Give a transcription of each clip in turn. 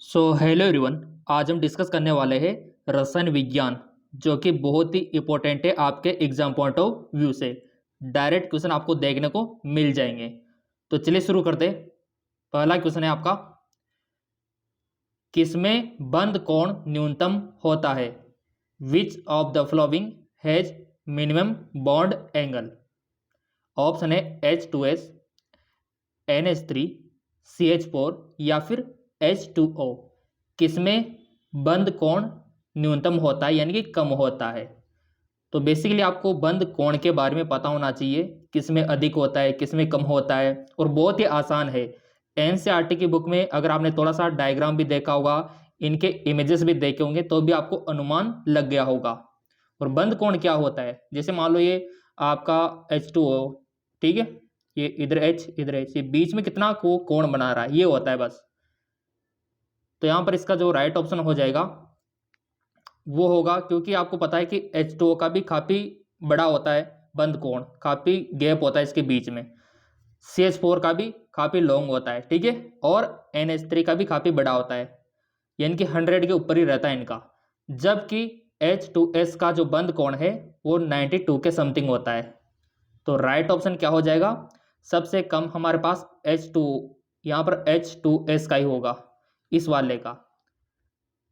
Hello everyone. आज हम discuss करने वाले हैं रसायन विज्ञान, जो कि बहुत ही इम्पोर्टेंट है आपके एग्जाम पॉइंट ऑफ व्यू से। डायरेक्ट क्वेश्चन आपको देखने को मिल जाएंगे। तो चलिए शुरू करते हैं। पहला क्वेश्चन है आपका, किसमें बंद कोण न्यूनतम होता है? Which of the following has minimum bond angle? Option है H2S, NH3, CH4 या फिर H2O। किसमें बंद कोण न्यूनतम होता है यानी कि कम होता है? तो बेसिकली आपको बंद कोण के बारे में पता होना चाहिए, किसमें अधिक होता है किसमें कम होता है, और बहुत ही आसान है। एनसीईआरटी की बुक में अगर आपने थोड़ा सा डायग्राम भी देखा होगा, इनके इमेजेस भी देखे होंगे, तो भी आपको अनुमान लग गया होगा। और बंद कोण क्या होता है, जैसे मान लो ये आपका H2O, ठीक है, ये इधर H इधर H, ये बीच में कितना को कोण बना रहा है, ये होता है बस। तो यहाँ पर इसका जो राइट ऑप्शन हो जाएगा वो होगा, क्योंकि आपको पता है कि H2O का भी काफ़ी बड़ा होता है बंद कोण, काफ़ी गैप होता है इसके बीच में। CH4 का भी काफ़ी लॉन्ग होता है, ठीक है, और NH3 का भी काफ़ी बड़ा होता है, यानी कि 100 के ऊपर ही रहता है इनका। जबकि H2S का जो बंद कोण है वो 92 के समथिंग होता है। तो राइट ऑप्शन क्या हो जाएगा? सबसे कम हमारे पास H2, यहाँ पर H2S का ही होगा, इस वाले का।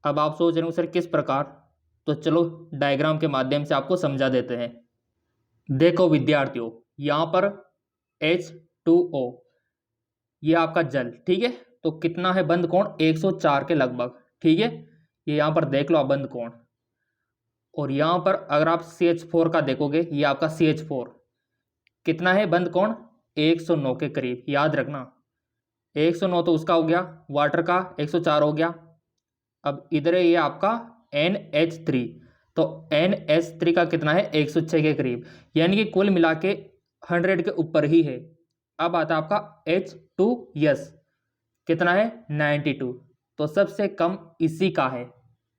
अब आप सोच रहे हो सर किस प्रकार, तो चलो डायग्राम के माध्यम से आपको समझा देते हैं। देखो विद्यार्थियों, यहाँ पर H2O, ये आपका जल, ठीक है, तो कितना है बंद कोण? 104 के लगभग, ठीक है, ये यहाँ पर देख लो आप बंद कोण। और यहाँ पर अगर आप CH4 का देखोगे, ये आपका CH4 कितना है बंद कोण? 109 के करीब, याद रखना। 109 तो उसका हो गया, वाटर का 104 हो गया। अब इधर है ये आपका NH3, तो NH3 का कितना है? 106 के करीब, यानी कि कुल मिला के 100 के ऊपर ही है। अब आता है आपका H2S, कितना है? 92, तो सबसे कम इसी का है,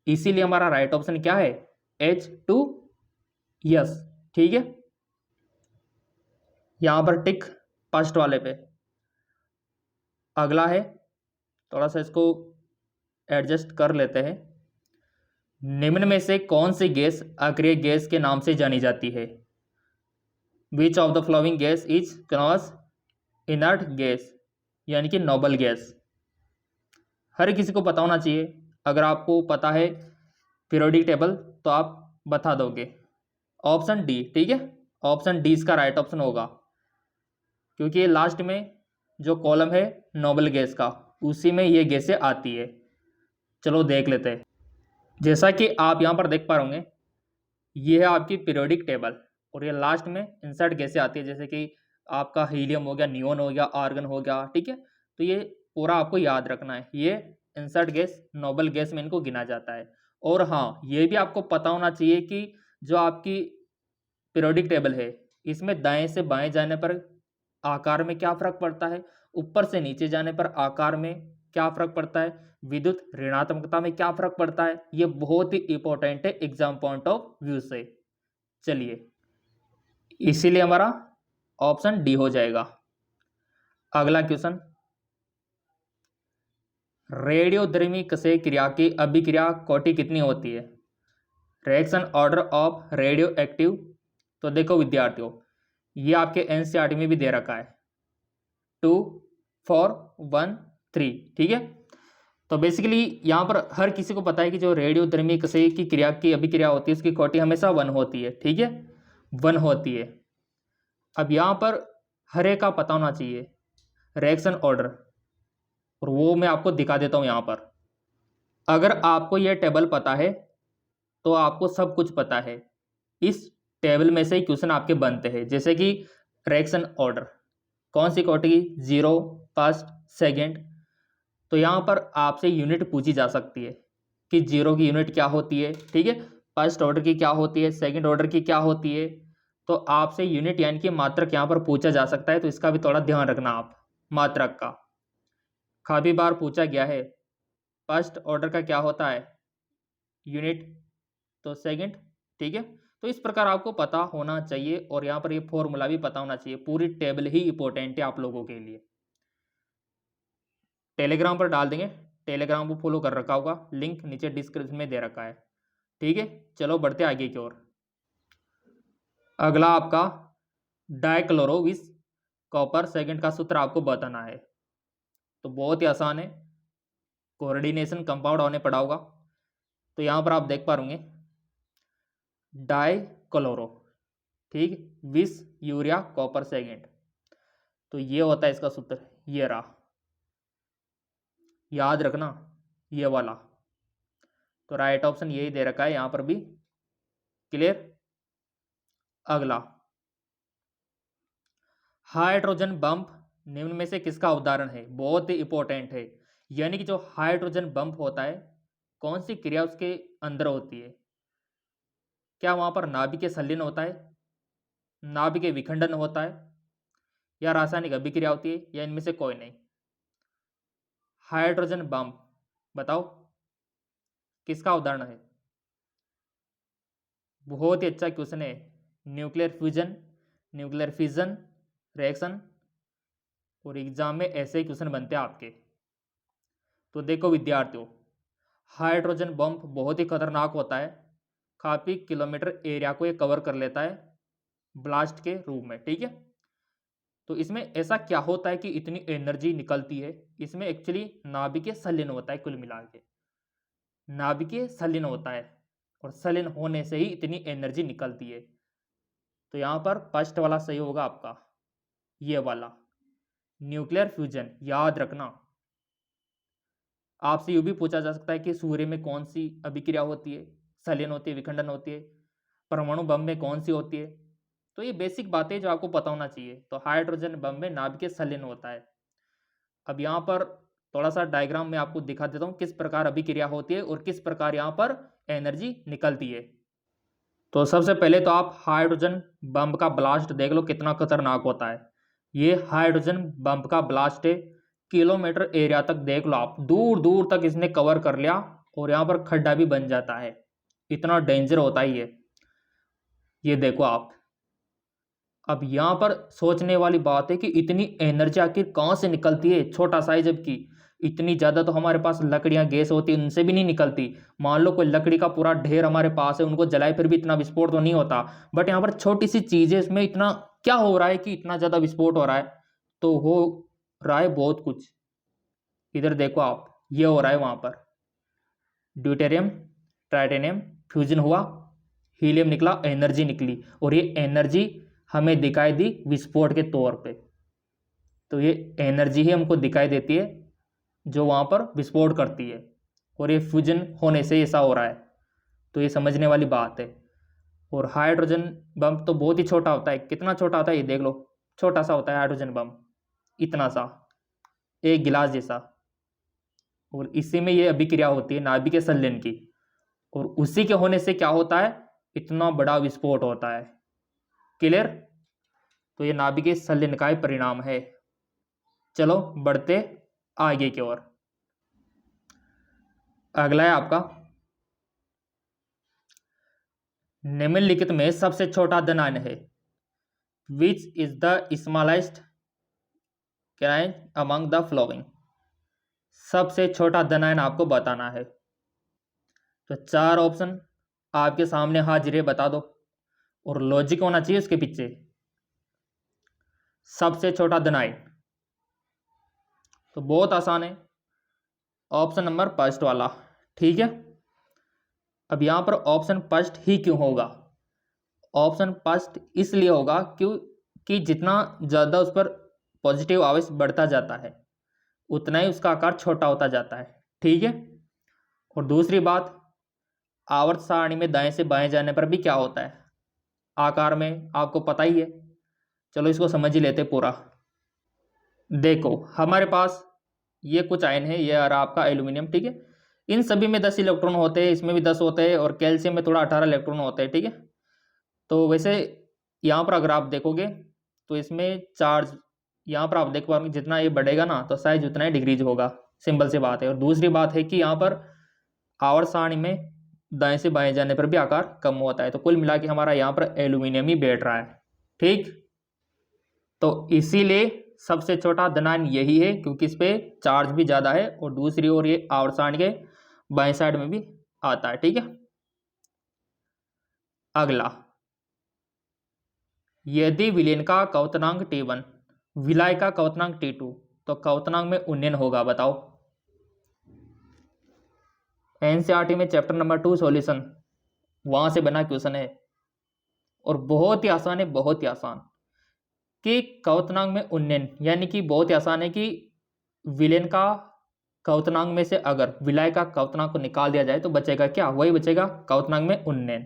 इसीलिए हमारा राइट ऑप्शन क्या है? H2S, ठीक है। यहां पर टिक फर्स्ट वाले पे। अगला है, थोड़ा सा इसको एडजस्ट कर लेते हैं। निम्न में से कौन सी गैस अक्रिय गैस के नाम से जानी जाती है? Which of the following gas is known as inert gas, यानी कि नोबल गैस? हर किसी को पता होना चाहिए। अगर आपको पता है पीरियोडिक टेबल तो आप बता दोगे। ऑप्शन डी, ठीक है, ऑप्शन डी इसका राइट ऑप्शन होगा, क्योंकि ये लास्ट में जो कॉलम है नोबल गैस का, उसी में ये गैसें आती है। चलो देख लेते हैं। जैसा कि आप यहाँ पर देख पा रहे होंगे, ये है आपकी पीरियोडिक टेबल, और ये लास्ट में इंसर्ट गैसें आती है, जैसे कि आपका हीलियम हो गया, नियोन हो गया, आर्गन हो गया, ठीक है। तो ये पूरा आपको याद रखना है, ये इंसर्ट गैस नोबल गैस में इनको गिना जाता है। और हाँ, ये भी आपको पता होना चाहिए कि जो आपकी पीरियोडिक टेबल है, इसमें दाएं से बाएं जाने पर आकार में क्या फर्क पड़ता है, ऊपर से नीचे जाने पर आकार में क्या फर्क पड़ता है, विद्युत ऋणात्मकता में क्या फर्क पड़ता है, ये बहुत ही इंपॉर्टेंट है एग्जाम पॉइंट ऑफ व्यू से। चलिए, इसीलिए हमारा ऑप्शन डी हो जाएगा। अगला क्वेश्चन, रेडियोधर्मी कसे क्रिया की अभिक्रिया कोटि कितनी होती है? Reaction order of radio active. तो देखो विद्यार्थियों, ये आपके एनसीईआरटी में भी दे रखा है 2, 4, 1, 3, ठीक है। तो बेसिकली यहाँ पर हर किसी को पता है कि जो रेडियोधर्मी कसे की क्रिया की अभिक्रिया होती है उसकी कोटि हमेशा 1 होती है, ठीक है, 1 होती है। अब यहाँ पर हर एक का पता होना चाहिए रिएक्शन ऑर्डर, और वो मैं आपको दिखा देता हूँ यहाँ पर। अगर आपको यह टेबल पता है तो आपको सब कुछ पता है। इस टेबल में से ही क्वेश्चन आपके बनते हैं, जैसे कि रिएक्शन ऑर्डर कौन सी कोटि, 0, फर्स्ट, सेकंड। तो यहाँ पर आपसे यूनिट पूछी जा सकती है कि 0 की यूनिट क्या होती है, ठीक है, फर्स्ट ऑर्डर की क्या होती है, सेकंड ऑर्डर की क्या होती है। तो आपसे यूनिट यानी कि मात्रक यहाँ पर पूछा जा सकता है, तो इसका भी थोड़ा ध्यान रखना आप। मात्रक का काफ़ी बार पूछा गया है। फर्स्ट ऑर्डर का क्या होता है? यूनिट, तो सेकंड, ठीक है। तो इस प्रकार आपको पता होना चाहिए, और यहाँ पर ये फॉर्मूला भी पता होना चाहिए। पूरी टेबल ही इंपॉर्टेंट है आप लोगों के लिए। टेलीग्राम पर डाल देंगे टेलीग्राम को फॉलो कर रखा होगा, लिंक नीचे डिस्क्रिप्शन में दे रखा है। ठीक है, चलो बढ़ते आगे की ओर। अगला आपका डाइक्लोरोविस कॉपर सेकंड का सूत्र आपको बताना है। तो बहुत ही आसान है, कोऑर्डिनेशन कंपाउंड होने पड़ा होगा। तो यहाँ पर आप देख पा रहे डाइक्लोरो, ठीक, 20 यूरिया कॉपर सेकेंड। तो ये होता है इसका सूत्र, ये रहा, याद रखना ये वाला। तो राइट ऑप्शन यही दे रखा है यहाँ पर भी। क्लियर। अगला, हाइड्रोजन बम्प निम्न में से किसका उदाहरण है? बहुत ही इंपॉर्टेंट है। यानी कि जो हाइड्रोजन बम्प होता है, कौन सी क्रिया उसके अंदर होती है? क्या वहां पर नाभिकीय संलीन होता है, नाभिकीय विखंडन होता है, या रासायनिक अभिक्रिया होती है, या इनमें से कोई नहीं? हाइड्रोजन बम्प बताओ किसका उदाहरण है? बहुत ही अच्छा क्वेश्चन है। Nuclear fusion, nuclear fission reaction, और एग्जाम में ऐसे ही क्वेश्चन बनते हैं आपके। तो देखो विद्यार्थियों, हाइड्रोजन बम्प बहुत ही खतरनाक होता है, काफी किलोमीटर एरिया को ये कवर कर लेता है ब्लास्ट के रूप में। ठीक है, तो इसमें ऐसा क्या होता है कि इतनी एनर्जी निकलती है? इसमें एक्चुअली नाभिकीय संलीन होता है, कुल मिला के नाभिकीय संलीन होता है, और संलीन होने से ही इतनी एनर्जी निकलती है। तो यहाँ पर फर्स्ट वाला सही होगा आपका, ये वाला न्यूक्लियर फ्यूजन। याद रखना, आपसे यूं भी पूछा जा सकता है कि सूर्य में कौन सी अभिक्रिया होती है, संलीन होती है, विखंडन होती है, परमाणु बम में कौन सी होती है। तो ये बेसिक बातें जो आपको पता होना चाहिए। तो हाइड्रोजन बम में नाभिकीय संलीन होता है। अब यहाँ पर थोड़ा सा डायग्राम में आपको दिखा देता हूँ किस प्रकार अभिक्रिया होती है और किस प्रकार यहाँ पर एनर्जी निकलती है। तो सबसे पहले तो आप हाइड्रोजन बम का ब्लास्ट देख लो कितना खतरनाक होता है। ये हाइड्रोजन बम का ब्लास्ट है, किलोमीटर एरिया तक देख लो आप, दूर दूर तक इसने कवर कर लिया, और यहाँ पर खड्डा भी बन जाता है। इतना डेंजर होता है ये देखो आप। अब यहाँ पर सोचने वाली बात है कि इतनी एनर्जी आखिर कहाँ से निकलती है? छोटा साइज, जबकि इतनी ज़्यादा तो हमारे पास लकड़ियाँ गैस होती है, उनसे भी नहीं निकलती। मान लो कोई लकड़ी का पूरा ढेर हमारे पास है, उनको जलाए फिर भी इतना विस्फोट तो नहीं होता। बट यहाँ पर छोटी सी चीज़ है, इसमें इतना क्या हो रहा है कि इतना ज़्यादा विस्फोट हो रहा है? तो हो रहा है बहुत कुछ। इधर देखो आप, ये हो रहा है वहाँ पर ड्यूटेरियम टाइटेनियम फ्यूजन हुआ, हीलियम निकला, एनर्जी निकली, और ये एनर्जी हमें दिखाई दी विस्फोट के तौर पे। तो ये एनर्जी ही हमको दिखाई देती है जो वहाँ पर विस्फोट करती है, और ये फ्यूजन होने से ऐसा हो रहा है। तो ये समझने वाली बात है। और हाइड्रोजन बम तो बहुत ही छोटा होता है। कितना छोटा होता है ये देख लो, छोटा सा होता है हाइड्रोजन बम, इतना सा, एक गिलास जैसा, और इसी में ये अभिक्रिया होती है नाभिकीय संलीन की, और उसी के होने से क्या होता है? इतना बड़ा विस्फोट होता है। क्लियर। तो ये नाभिकीय संलीन का ही परिणाम है। चलो बढ़ते आगे की ओर। अगला है आपका, निम्नलिखित में सबसे छोटा धनायन है। Which is the smallest can among the flowing? सबसे छोटा धनायन आपको बताना है। तो 4 ऑप्शन आपके सामने हाजिर है, बता दो, और लॉजिक होना चाहिए उसके पीछे। सबसे छोटा धनायन तो बहुत आसान है, ऑप्शन नंबर फर्स्ट वाला। ठीक है, अब यहां पर ऑप्शन फर्स्ट ही क्यों होगा? ऑप्शन फर्स्ट इसलिए होगा क्योंकि जितना ज़्यादा उस पर पॉजिटिव आवेश बढ़ता जाता है उतना ही उसका आकार छोटा होता जाता है। ठीक है, और दूसरी बात, आवर्त सारणी में दाएं से बाएं जाने पर भी क्या होता है आकार में, आपको पता ही है। चलो इसको समझ ही लेते पूरा। देखो हमारे पास ये कुछ आयन है, ये आ रहा आपका एल्यूमिनियम। ठीक है, इन सभी में 10 इलेक्ट्रॉन होते हैं, इसमें भी 10 होते हैं, और कैल्शियम में थोड़ा 18 इलेक्ट्रॉन होते हैं। ठीक है, तो वैसे यहाँ पर अगर आप देखोगे तो इसमें चार्ज यहाँ पर आप देख पाओगे जितना ये बढ़ेगा ना तो साइज उतना ही डिक्रीज होगा, सिंपल सी बात है। और दूसरी बात है कि यहाँ पर आवर्त सारणी में दाएं से बाएं जाने पर भी आकार कम होता है। तो कुल मिला के हमारा यहाँ पर एल्यूमिनियम ही बैठ रहा है। ठीक, तो इसीलिए सबसे छोटा धनायन यही है क्योंकि इस पे चार्ज भी ज़्यादा है, और दूसरी ओर ये आवर्त के बाएं साइड में भी आता है। ठीक है, अगला, यदि विलयन का क्वथनांक T1 विलय का क्वथनांक T2 तो क्वथनांक में उन्नयन होगा। बताओ। एनसीईआरटी में चैप्टर नंबर 2 सॉल्यूशन, वहां से बना क्वेश्चन है और बहुत ही आसान है, बहुत ही आसान। कि क्वथनांक में उन्नयन यानी कि बहुत ही आसान है कि विलयन का क्वथनांक में से अगर विलय का क्वथनांक को निकाल दिया जाए तो बचेगा क्या? वही बचेगा क्वथनांक में उन्नयन।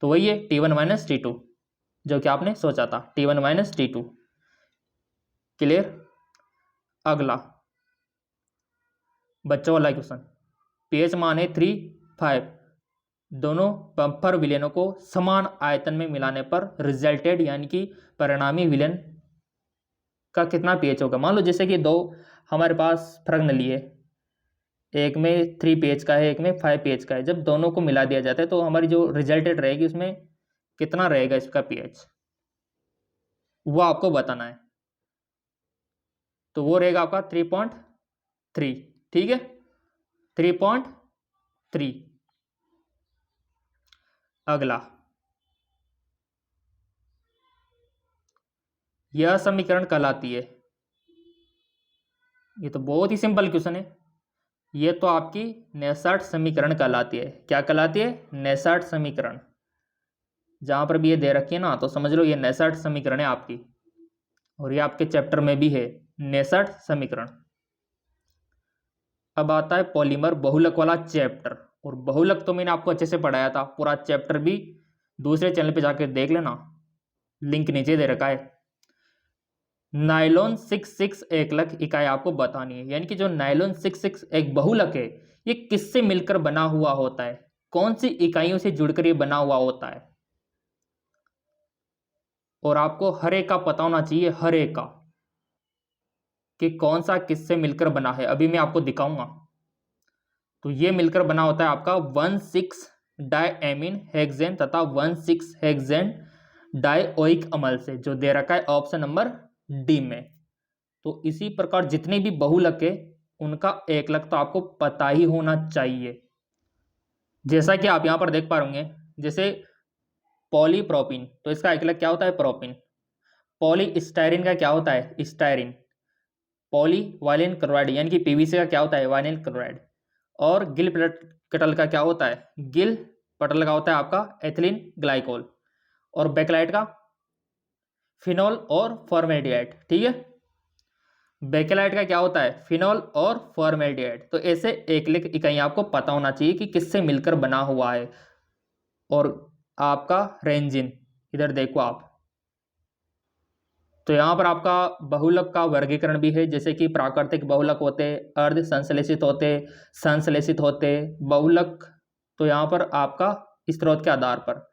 तो वही है T1 माइनस T2 जो कि आपने सोचा था, T1 माइनस T2। क्लियर? अगला बच्चों वाला क्वेश्चन, पीएच मान है 3, 5, दोनों बम्पर विलयनों को समान आयतन में मिलाने पर रिजल्टेड यानी कि परिणामी विलयन का कितना पीएच होगा। मान लो जैसे कि दो हमारे पास फ्रगनली है, एक में 3 पीएच का है, एक में 5 पीएच का है। जब दोनों को मिला दिया जाता है तो हमारी जो रिजल्टेड रहेगी उसमें कितना रहेगा इसका पीएच, वो आपको बताना है। तो वो रहेगा आपका 3.3। ठीक है, 3.3। अगला, यह समीकरण कहलाती है, ये तो बहुत ही सिंपल क्वेश्चन है, ये तो आपकी नेसर्ट समीकरण कहलाती है। क्या कहलाती है? नेसर्ट समीकरण। जहां पर भी ये दे रखी है ना तो समझ लो ये नेसर्ट समीकरण है आपकी, और ये आपके चैप्टर में भी है नेसर्ट समीकरण। अब आता है पॉलीमर बहुलक वाला चैप्टर, और बहुलक तो मैंने आपको अच्छे से पढ़ाया था, पूरा चैप्टर भी दूसरे चैनल पे जाकर देख लेना, लिंक नीचे दे रखा है। नायलॉन 66 एकलक इकाई आपको बतानी है, यानी कि जो नायलॉन 66 एक बहुलक है ये किससे मिलकर बना हुआ होता है, कौन सी इकाइयों से जुड़कर ये बना हुआ होता है, और आपको हर एक का पता होना चाहिए, हर एक का कि कौन सा किससे मिलकर बना है। अभी मैं आपको दिखाऊंगा। तो ये मिलकर बना होता है आपका 1,6 डायएमीन हेक्सेन तथा 1,6 हेक्सेन डाइओइक अम्ल से, जो दे रखा है ऑप्शन नंबर डी में। तो इसी प्रकार जितने भी बहुलक है उनका एकलक तो आपको पता ही होना चाहिए। जैसा कि आप यहां पर देख पा रहे होंगे, जैसे पॉलीप्रोपिन, तो इसका एकलक क्या होता है? प्रोपिन। पॉलीस्टायरीन का क्या होता है? स्टायरीन। पॉली वायलिन क्लोराइड यानी कि पीवीसी का क्या होता है? Violin chloride. और गिल पटल का क्या होता है? गिल पटल का होता है आपका एथिलीन ग्लाइकोल। और बेकेलाइट का फिनोल और फॉर्मेल्डिहाइड। ठीक है, बेकेलाइट का क्या होता है? फिनोल और फॉर्मेल्डिहाइड। तो ऐसे एकलिक इकाई आपको पता होना चाहिए कि किससे मिलकर बना हुआ है। और आपका रेंजिन, इधर देखो आप, तो यहाँ पर आपका बहुलक का वर्गीकरण भी है, जैसे कि प्राकृतिक बहुलक होते, अर्ध संश्लेषित होते, संश्लेषित होते बहुलक। तो यहाँ पर आपका स्रोत के आधार पर,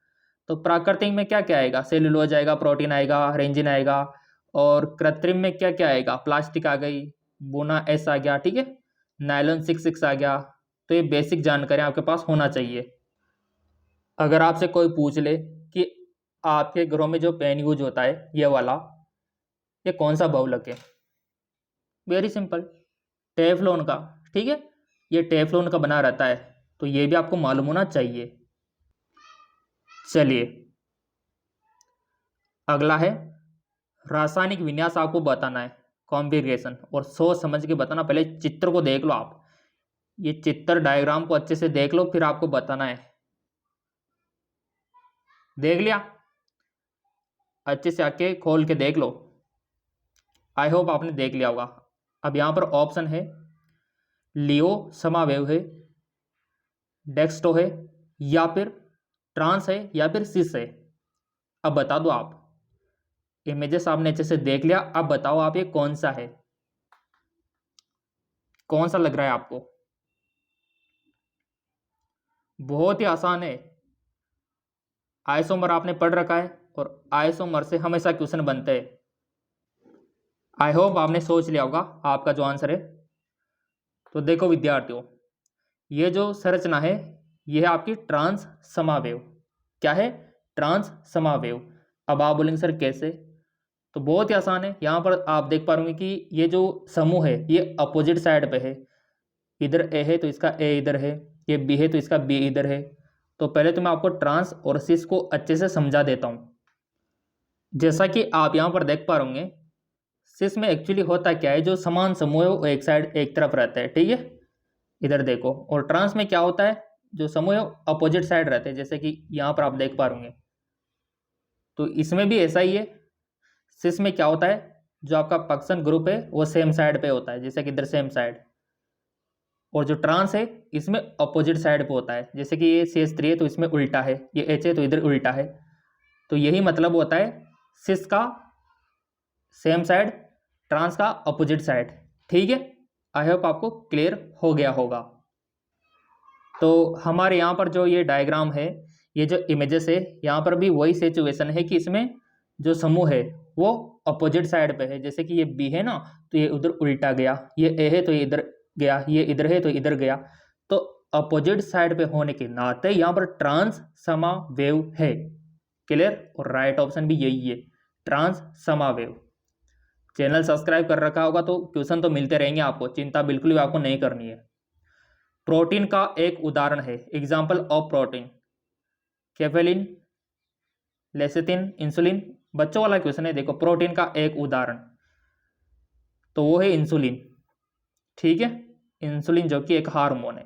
तो प्राकृतिक में क्या क्या आएगा? सेलुलोज आएगा, प्रोटीन आएगा, रेंजिन आएगा। और कृत्रिम में क्या क्या आएगा? प्लास्टिक आ गई, बोना एस आ गया। ठीक है, नायलॉन 66 आ गया। तो ये बेसिक जानकारी आपके पास होना चाहिए। अगर आपसे कोई पूछ ले कि आपके घरों में जो पेन यूज होता है ये वाला, ये कौन सा बहुलक है? वेरी सिंपल, टेफ्लॉन का। ठीक है, ये टेफ्लॉन का बना रहता है, तो ये भी आपको मालूम होना चाहिए। चलिए अगला है रासायनिक विन्यास आपको बताना है, कॉन्फ़िगरेशन, और सोच समझ के बताना। पहले चित्र को देख लो आप, ये चित्र डायग्राम को अच्छे से देख लो, फिर आपको बताना है। देख लिया? अच्छे से आके खोल के देख लो, आई होप आपने देख लिया होगा। अब यहां पर ऑप्शन है लियो समावेव है, डेक्स्टो है, या फिर ट्रांस है, या फिर सिस है। अब बता दो आप, इमेजेस आपने अच्छे से देख लिया, अब बताओ आप ये कौन सा है, कौन सा लग रहा है आपको? बहुत ही आसान है, आइसोमर आपने पढ़ रखा है, और आइसोमर से हमेशा क्वेश्चन बनते हैं। आई होप आपने सोच लिया होगा आपका जो आंसर है। तो देखो विद्यार्थियों, ये जो संरचना है ये है आपकी ट्रांस समावेव। क्या है? ट्रांस समावेव। अब आप बोलेंगे सर कैसे? तो बहुत ही आसान है। यहाँ पर आप देख पा रहे कि ये जो समूह है ये अपोजिट साइड पे है। इधर ए है तो इसका ए इधर है, ये बी है तो इसका बी इधर है। तो पहले तो मैं आपको ट्रांस और सिस को अच्छे से समझा देता हूँ। जैसा कि आप यहाँ पर देख पा रहे होंगे, सिस में एक्चुअली होता क्या है, जो समान समूह है वो एक साइड एक तरफ रहता है, ठीक है, इधर देखो। और ट्रांस में क्या होता है, जो समूह है अपोजिट साइड रहते हैं, जैसे कि यहाँ पर आप देख पा रहे होंगे। तो इसमें भी ऐसा ही है। सिस में क्या होता है, जो आपका फंक्शन ग्रुप है वो सेम साइड पे होता है, जैसे कि इधर सेम साइड। और जो ट्रांस है इसमें अपोजिट साइड पे होता है, जैसे कि ये CH3 है तो इसमें उल्टा है, ये H है तो इधर उल्टा है। तो यही मतलब होता है सिस का सेम साइड, ट्रांस का अपोजिट साइड, ठीक है। आई होप आपको क्लियर हो गया होगा। तो हमारे यहाँ पर जो ये डायग्राम है, ये जो इमेजेस है, यहाँ पर भी वही सिचुएशन है कि इसमें जो समूह है वो अपोजिट साइड पे है। जैसे कि ये बी है ना, तो ये उधर उल्टा गया, ये ए है तो ये इधर गया, ये इधर है तो इधर गया। तो अपोजिट साइड पे होने के नाते यहाँ पर ट्रांस समावेव है। क्लियर? और राइट ऑप्शन भी यही है, ट्रांस समावेव। चैनल सब्सक्राइब कर रखा होगा तो क्वेश्चन तो मिलते रहेंगे आपको, चिंता बिल्कुल भी आपको नहीं करनी है। प्रोटीन का एक उदाहरण है, example of protein, cephalin, lecithin, insulin. बच्चों वाला क्वेश्चन है, देखो प्रोटीन का एक उदाहरण, तो वो है इंसुलिन, ठीक है, इंसुलिन जो कि एक हार्मोन है।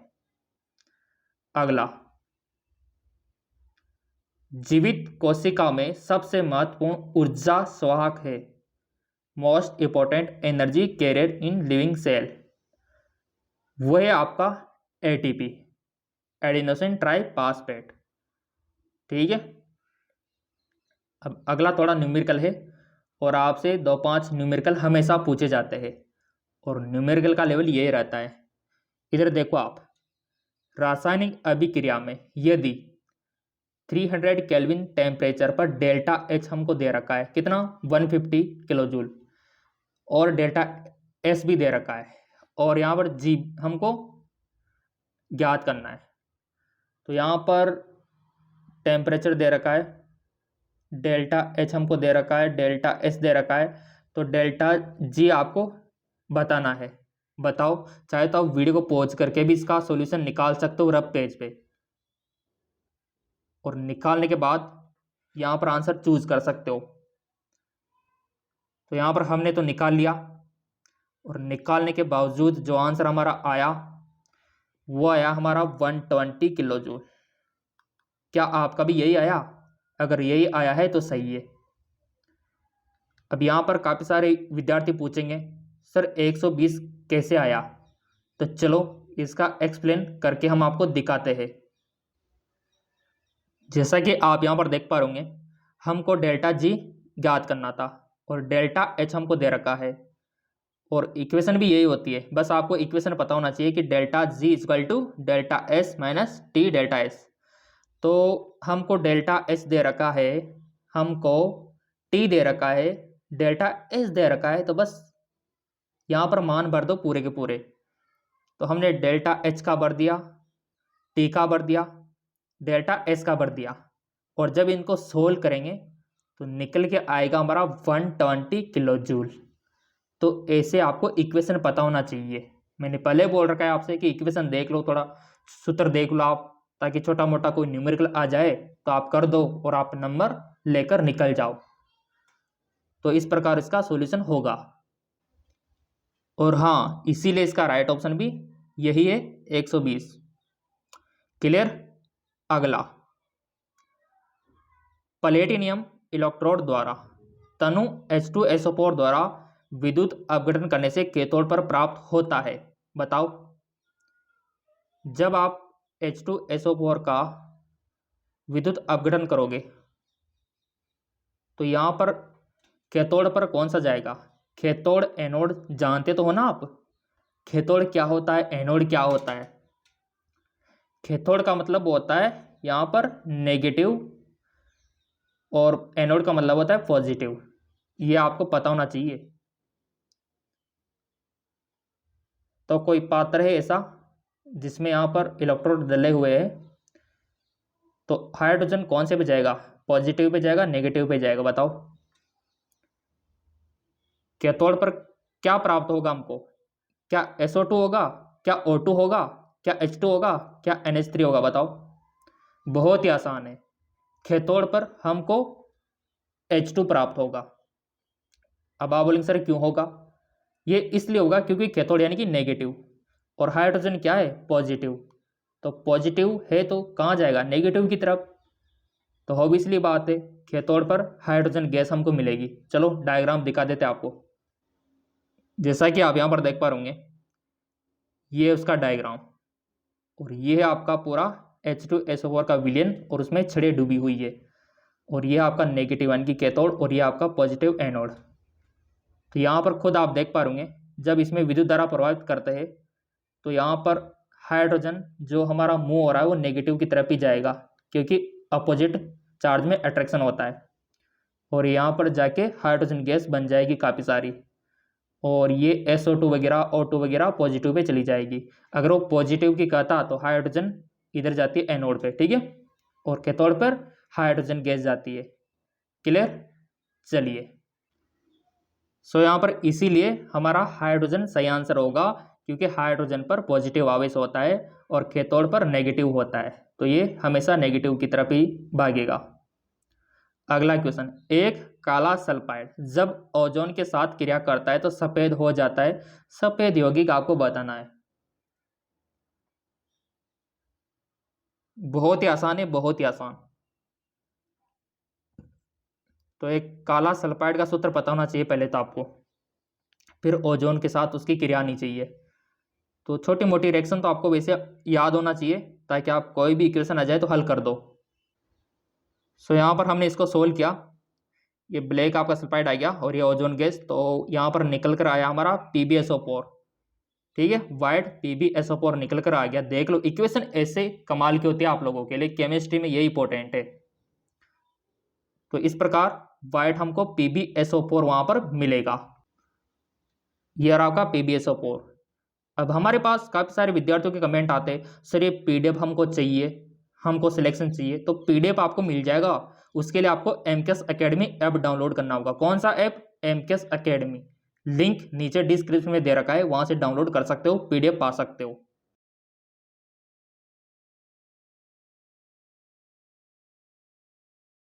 अगला, जीवित कोशिका में सबसे महत्वपूर्ण ऊर्जा स्वाहक है, most important energy carrier in living cell, वो है आपका ATP, एडिनोसिन ट्राइफॉस्फेट, ठीक है। अब अगला थोड़ा न्यूमेरिकल है, और आपसे 2-5 न्यूमेरिकल हमेशा पूछे जाते हैं, और न्यूमेरिकल का लेवल यही रहता है। इधर देखो आप, रासायनिक अभिक्रिया में यदि 300 केल्विन टेम्परेचर पर डेल्टा H हमको दे रखा है, कितना, 150 किलो जूल, और डेल्टा S भी दे रखा है, और यहाँ पर G हमको ज्ञात करना है। तो यहाँ पर टेम्परेचर दे रखा है, डेल्टा H हमको दे रखा है, डेल्टा S दे रखा है, तो डेल्टा G आपको बताना है। बताओ, चाहे तो आप वीडियो को पॉज करके भी इसका सॉल्यूशन निकाल सकते हो रफ पेज पे, और निकालने के बाद यहाँ पर आंसर चूज कर सकते हो। तो यहाँ पर हमने तो निकाल लिया, और निकालने के बावजूद जो आंसर हमारा आया वो आया हमारा 120 किलो जूल। क्या आपका भी यही आया? अगर यही आया है तो सही है। अब यहाँ पर काफ़ी सारे विद्यार्थी पूछेंगे सर 120 कैसे आया, तो चलो इसका एक्सप्लेन करके हम आपको दिखाते हैं। जैसा कि आप यहाँ पर देख पा रहे होंगे, हमको डेल्टा G ज्ञात करना था, और डेल्टा H हमको दे रखा है, और इक्वेशन भी यही होती है। बस आपको इक्वेशन पता होना चाहिए कि delta G equal to delta S minus T delta S। तो हमको डेल्टा H दे रखा है, हमको T दे रखा है, डेल्टा S दे रखा है, तो बस यहाँ पर मान भर दो पूरे के पूरे। तो हमने डेल्टा H का भर दिया, T का भर दिया, डेल्टा S का भर दिया, और जब इनको सोल्व करेंगे तो निकल के आएगा हमारा 120 किलो जूल। तो ऐसे आपको इक्वेशन पता होना चाहिए। मैंने पहले बोल रखा है आपसे कि इक्वेशन देख लो, थोड़ा सूत्र देख लो आप, ताकि छोटा मोटा कोई न्यूमेरिकल आ जाए तो आप कर दो और आप नंबर लेकर निकल जाओ। तो इस प्रकार इसका सॉल्यूशन होगा। और हाँ, इसीलिए इसका राइट ऑप्शन भी यही है, 120। क्लियर? अगला, प्लेटिनियम इलेक्ट्रोड द्वारा तनु H2SO4 द्वारा विद्युत अपघटन करने से कैथोड पर प्राप्त होता है। बताओ, जब आप H2SO4 का विद्युत अपघटन करोगे तो यहाँ पर कैथोड पर कौन सा जाएगा? कैथोड एनोड जानते तो हो ना आप। कैथोड क्या होता है, एनोड क्या होता है? कैथोड का मतलब होता है यहाँ पर नेगेटिव, और एनोड का मतलब होता है पॉजिटिव। ये आपको पता होना चाहिए। तो कोई पात्र है ऐसा जिसमें यहाँ पर इलेक्ट्रोड डले हुए हैं, तो हाइड्रोजन कौन से पे जाएगा? पॉजिटिव पे जाएगा, नेगेटिव पे जाएगा? बताओ। कैथोड पर क्या प्राप्त होगा हमको? क्या SO2 होगा, क्या O2 होगा, क्या H2 होगा, क्या NH3 होगा? बताओ। बहुत ही आसान है, कैथोड पर हमको H2 प्राप्त होगा। अब आप बोलेंगे सर क्यों होगा? ये इसलिए होगा क्योंकि कैथोड यानी कि नेगेटिव और हाइड्रोजन क्या है? पॉजिटिव। तो पॉजिटिव है तो कहाँ जाएगा? नेगेटिव की तरफ। तो ऑब्वियसली बात है कैथोड पर हाइड्रोजन गैस हमको मिलेगी। चलो डायग्राम दिखा देते आपको। जैसा कि आप यहाँ पर देख पा रहे होंगे, ये है उसका डायग्राम और ये है आपका पूरा H2SO4 का विलयन और उसमें छड़ें डूबी हुई है। और ये आपका नेगेटिव यानी कि कैथोड और ये आपका पॉजिटिव एनोड। तो यहाँ पर खुद आप देख पा रहे होंगे, जब इसमें विद्युत धारा प्रभावित करते हैं तो यहाँ पर हाइड्रोजन जो हमारा मूव हो रहा है वो नेगेटिव की तरफ ही जाएगा, क्योंकि अपोजिट चार्ज में अट्रैक्शन होता है। और यहाँ पर जाके हाइड्रोजन गैस बन जाएगी काफ़ी सारी, और ये SO2 वगैरह O2 वगैरह पॉजिटिव पे चली जाएगी। अगर वो पॉजिटिव की कहता तो हाइड्रोजन इधर जाती है एनोड पे, ठीक है, और कैथोड पर हाइड्रोजन गैस जाती है। क्लियर? चलिए, सो यहाँ पर इसीलिए हमारा हाइड्रोजन सही आंसर होगा, क्योंकि हाइड्रोजन पर पॉजिटिव आवेश होता है और कैथोड पर नेगेटिव होता है, तो ये हमेशा नेगेटिव की तरफ ही भागेगा। अगला क्वेश्चन, एक काला सल्फाइड जब ओजोन के साथ क्रिया करता है तो सफेद हो जाता है, सफेद यौगिक आपको बताना है। बहुत ही आसान है, बहुत ही आसान। तो एक काला सल्फाइड का सूत्र पता होना चाहिए पहले तो आपको, फिर ओजोन के साथ उसकी क्रिया आनी चाहिए। तो छोटी मोटी रिएक्शन तो आपको वैसे याद होना चाहिए, ताकि आप कोई भी इक्वेशन आ जाए तो हल कर दो। सो यहाँ पर हमने इसको सोल्व किया, ये ब्लैक आपका सल्फाइड आ गया और ये ओजोन गैस, तो यहाँ पर निकल कर आया हमारा PbSO4, ठीक है, वाइट PbSO4 निकल कर आ गया। देख लो इक्वेशन ऐसे कमाल की होती है आप लोगों के लिए, केमिस्ट्री में यही इंपॉर्टेंट है। तो इस प्रकार वाइट हमको PbSO4 वहां पर मिलेगा, ये रहा आपका PbSO4। अब हमारे पास काफ़ी सारे विद्यार्थियों के कमेंट आते हैं, सर ये PDF हमको चाहिए, हमको सिलेक्शन चाहिए। तो PDF आपको मिल जाएगा, उसके लिए आपको MCAS अकेडमी ऐप डाउनलोड करना होगा। कौन सा ऐप? MCAS academy. लिंक नीचे डिस्क्रिप्शन में दे रखा है, वहाँ से डाउनलोड कर सकते हो, PDF पा सकते हो।